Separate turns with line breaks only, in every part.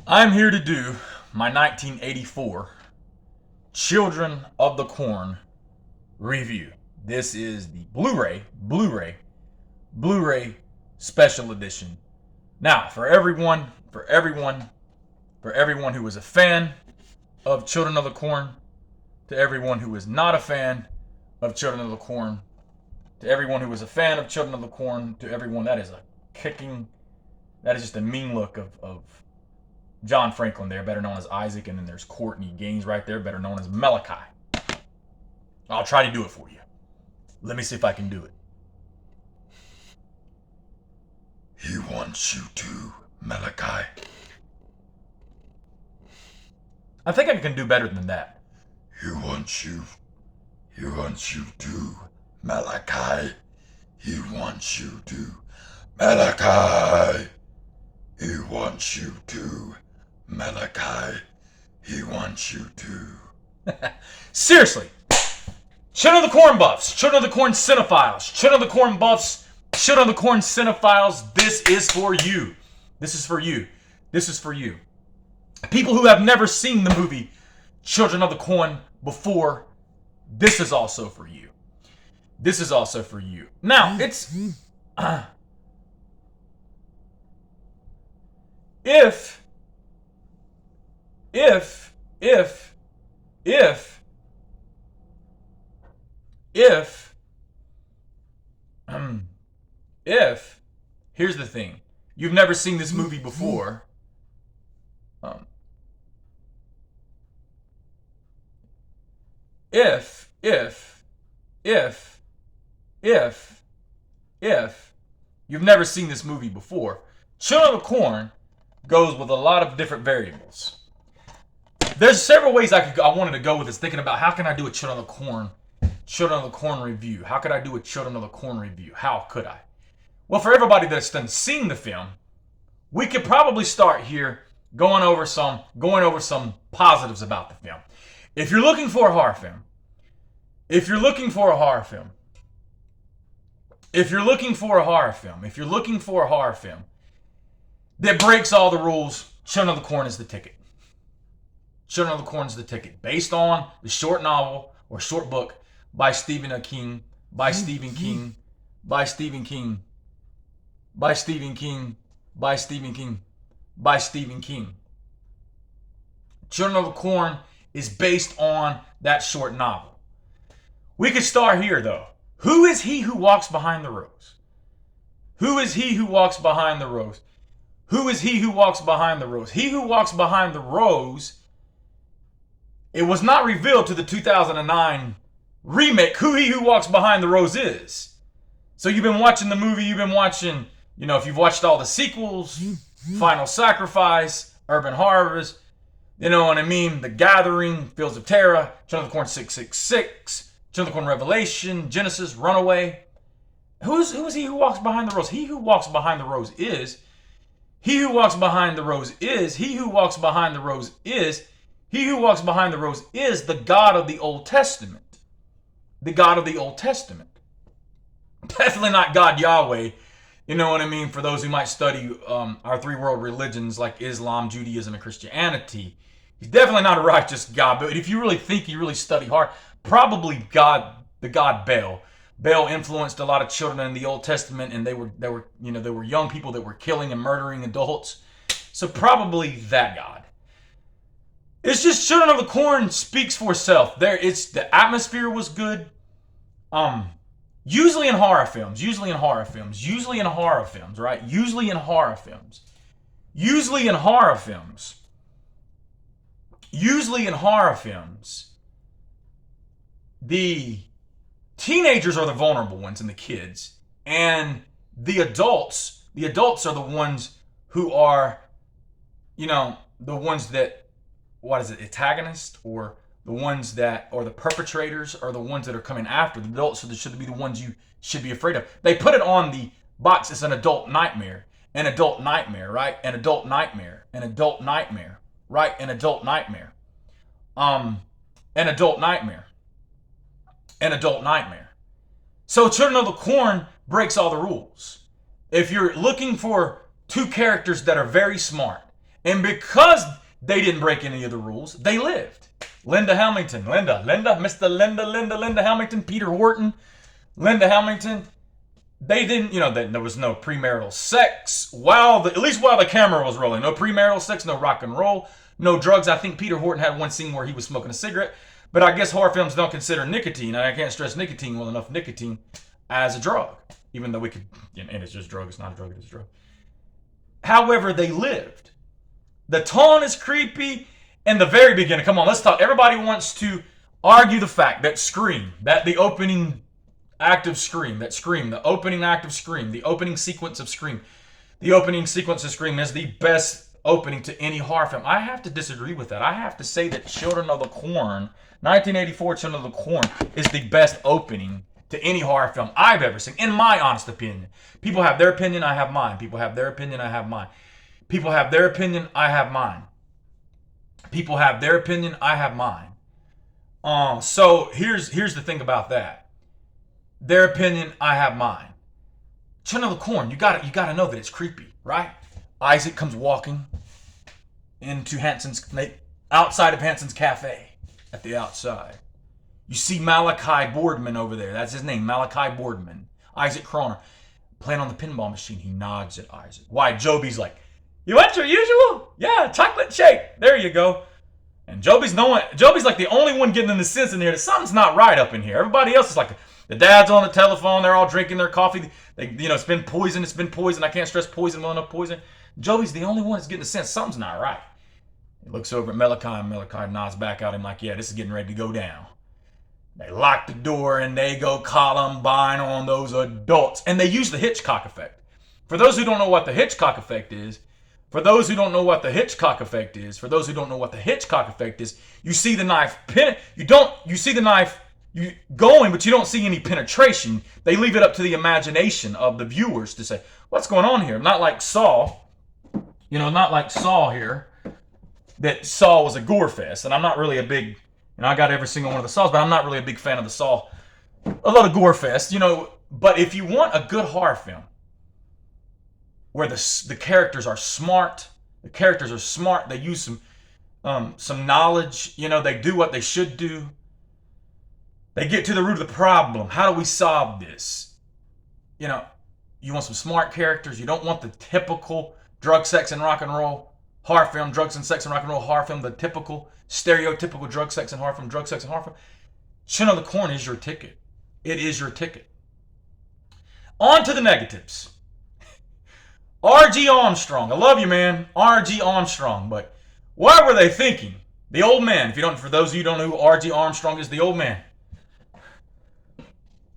I'm here to do my 1984 Children of the Corn review. This is the Blu-ray special edition. Now, for everyone who is a fan of Children of the Corn, to everyone who is not a fan of Children of the Corn, to everyone who is a fan of Children of the Corn, to everyone that is just a mean look of John Franklin there, better known as Isaac, and then there's Courtney Gaines right there, better known as Malachi. I'll try to do it for you. Let me see if I can do it. He wants you to, Malachi. I think I can do better than that. He wants you. He wants you to, Malachi. He wants you to, Malachi. He wants you to, Malachi. He wants you to. Seriously. Children of the Corn buffs, Children of the Corn cinephiles, Children of the Corn buffs, Children of the Corn cinephiles, this is for you. This is for you. This is for you. People who have never seen the movie Children of the Corn before, this is also for you. This is also for you. Now, it's... if here's the thing, you've never seen this movie before, if you've never seen this movie before, Children of the Corn goes with a lot of different variables. There's several ways I wanted to go with this, thinking about how can I do a Children of the Corn review? How could I do a Children of the Corn review? How could I? Well, for everybody that's done seen the film, we could probably start here going over some positives about the film. If you're looking for a horror film, if you're looking for a horror film that breaks all the rules, Children of the Corn is the ticket. Children of the Corn is the ticket. Based on the short novel or short book by Stephen King. Children of the Corn is based on that short novel. We could start here, though. Who is he who walks behind the rose? Who is he who walks behind the rose? Who is he who walks behind the rose? He who walks behind the rose, it was not revealed to the 2009 remake who he who walks behind the rose is. So you've been watching the movie, you've been watching, if you've watched all the sequels, Final Sacrifice, Urban Harvest, you know what I mean, The Gathering, Fields of Terror, Children of the Corn 666, Children of the Corn Revelation, Genesis, Runaway. Who is he who walks behind the rose? He who walks behind the rose is, he who walks behind the rose is, he who walks behind the rose is, he who walks behind the rose is the God of the Old Testament. The God of the Old Testament. Definitely not God Yahweh. You know what I mean? For those who might study our three world religions like Islam, Judaism, and Christianity, he's definitely not a righteous God. But if you really think, you really study hard, probably God, the God Baal. Baal influenced a lot of children in the Old Testament, and they were young people that were killing and murdering adults. So probably that God. It's just Children of the Corn speaks for itself. The atmosphere was good. Usually in horror films, right? The teenagers are the vulnerable ones and the kids, and the adults are the ones who are, the ones that, antagonists, or the ones that, or the perpetrators are the ones that are coming after the adults, so they should be the ones you should be afraid of. They put it on the box, it's an adult nightmare, right? An adult nightmare, right? An adult nightmare. An adult nightmare. So Children of the Corn breaks all the rules. If you're looking for two characters that are very smart And because they didn't break any of the rules, they lived. Linda Hamilton, Linda Hamilton, Peter Horton, Linda Hamilton. They didn't, there was no premarital sex at least while the camera was rolling. No premarital sex, no rock and roll, no drugs. I think Peter Horton had one scene where he was smoking a cigarette. But I guess horror films don't consider nicotine, and I can't stress nicotine well enough, nicotine as a drug. Even though we could, and it's just a drug, it's not a drug, it's a drug. However, they lived. The tone is creepy in the very beginning. Come on, let's talk. Everybody wants to argue the fact that Scream, that the opening act of Scream, the opening act of Scream, the opening sequence of Scream, the opening sequence of Scream is the best opening to any horror film. I have to disagree with that. I have to say that Children of the Corn, 1984 Children of the Corn, is the best opening to any horror film I've ever seen, in my honest opinion. People have their opinion, I have mine. People have their opinion, I have mine. People have their opinion, I have mine. People have their opinion, I have mine. So here's the thing about that. Their opinion, I have mine. Children of the Corn, you gotta know that it's creepy, right? Isaac comes walking into outside of Hanson's cafe at the outside. You see Malachi Boardman over there. That's his name, Malachi Boardman. Isaac Kroner playing on the pinball machine. He nods at Isaac. Why? Joby's like, you want your usual? Yeah, chocolate shake. There you go. And Joby's like the only one getting in the sense in here that something's not right up in here. Everybody else is like, the dad's on the telephone. They're all drinking their coffee. It's been poison. It's been poison. I can't stress poison well enough. Poison. Joby's the only one that's getting the sense something's not right. He looks over at Malachi, and Malachi nods back at him like, yeah, this is getting ready to go down. They lock the door and they go Columbine on those adults. And they use the Hitchcock effect. For those who don't know what the Hitchcock effect is, you see the knife going, but you don't see any penetration. They leave it up to the imagination of the viewers to say, what's going on here? Not like Saw. Not like Saw here. That Saw was a gore fest. And I'm not really a big, I got every single one of the Saws, but I'm not really a big fan of the Saw. A lot of gore fest, But if you want a good horror film where the characters are smart, they use some knowledge, they do what they should do. They get to the root of the problem. How do we solve this? You want some smart characters. You don't want the typical drug, sex, and rock and roll horror film, drugs and sex and rock and roll horror film, the typical, stereotypical drug, sex, and horror film, drug, sex, and horror film. Children of the Corn is your ticket. It is your ticket. On to the negatives. R.G. Armstrong. I love you, man. R.G. Armstrong. But what were they thinking? The old man. For those of you who don't know who R.G. Armstrong is, the old man.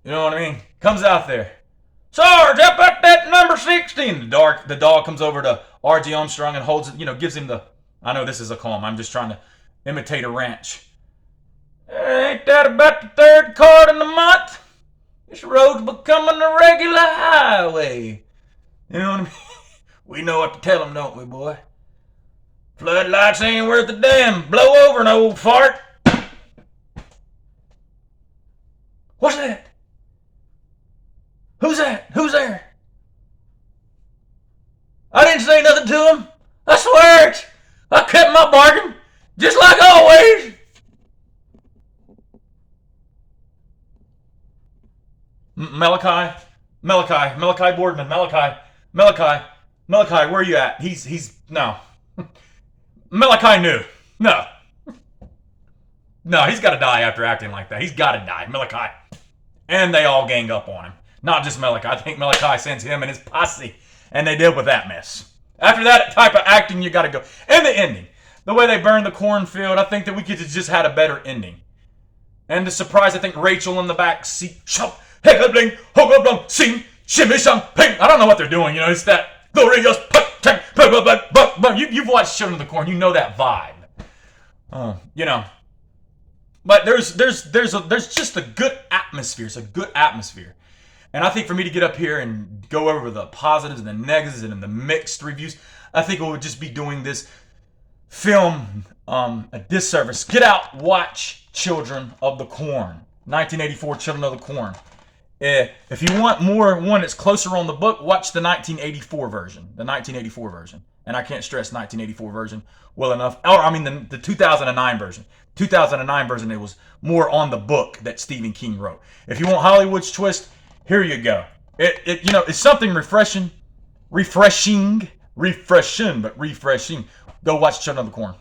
You know what I mean? Comes out there. Sarge, up at that number 16. The dog comes over to R.G. Armstrong and holds it, gives him I know this is a calm. I'm just trying to imitate a ranch. Ain't that about the third card in the month? This road's becoming a regular highway. You know what I mean? We know what to tell him, don't we, boy? Floodlights ain't worth a damn. Blow over an old fart. What's that? Who's that? Who's there? I didn't say nothing to him. I swear it. I kept my bargain, just like always. Malachi Boardman, Malachi, where are you at? He's no. Malachi knew. No, he's got to die after acting like that. He's got to die, Malachi. And they all gang up on him. Not just Malachi. I think Malachi sends him and his posse, and they deal with that mess. After that type of acting, you got to go. And the ending. The way they burned the cornfield, I think that we could have just had a better ending. And the surprise, I think Rachel in the back seat. I don't know what they're doing, it's that glorious. You've watched Children of the Corn, you know that vibe. But there's just a good atmosphere. It's a good atmosphere. And I think for me to get up here and go over the positives and the negatives and the mixed reviews, I think we would just be doing this film a disservice. Get out, watch Children of the Corn. 1984 Children of the Corn. If you want one that's closer on the book, watch the 1984 version. And I can't stress 1984 version well enough. Or, I mean, the 2009 version. 2009 version, it was more on the book that Stephen King wrote. If you want Hollywood's twist, here you go. It's something refreshing. Refreshing. Go watch Children of the Corn.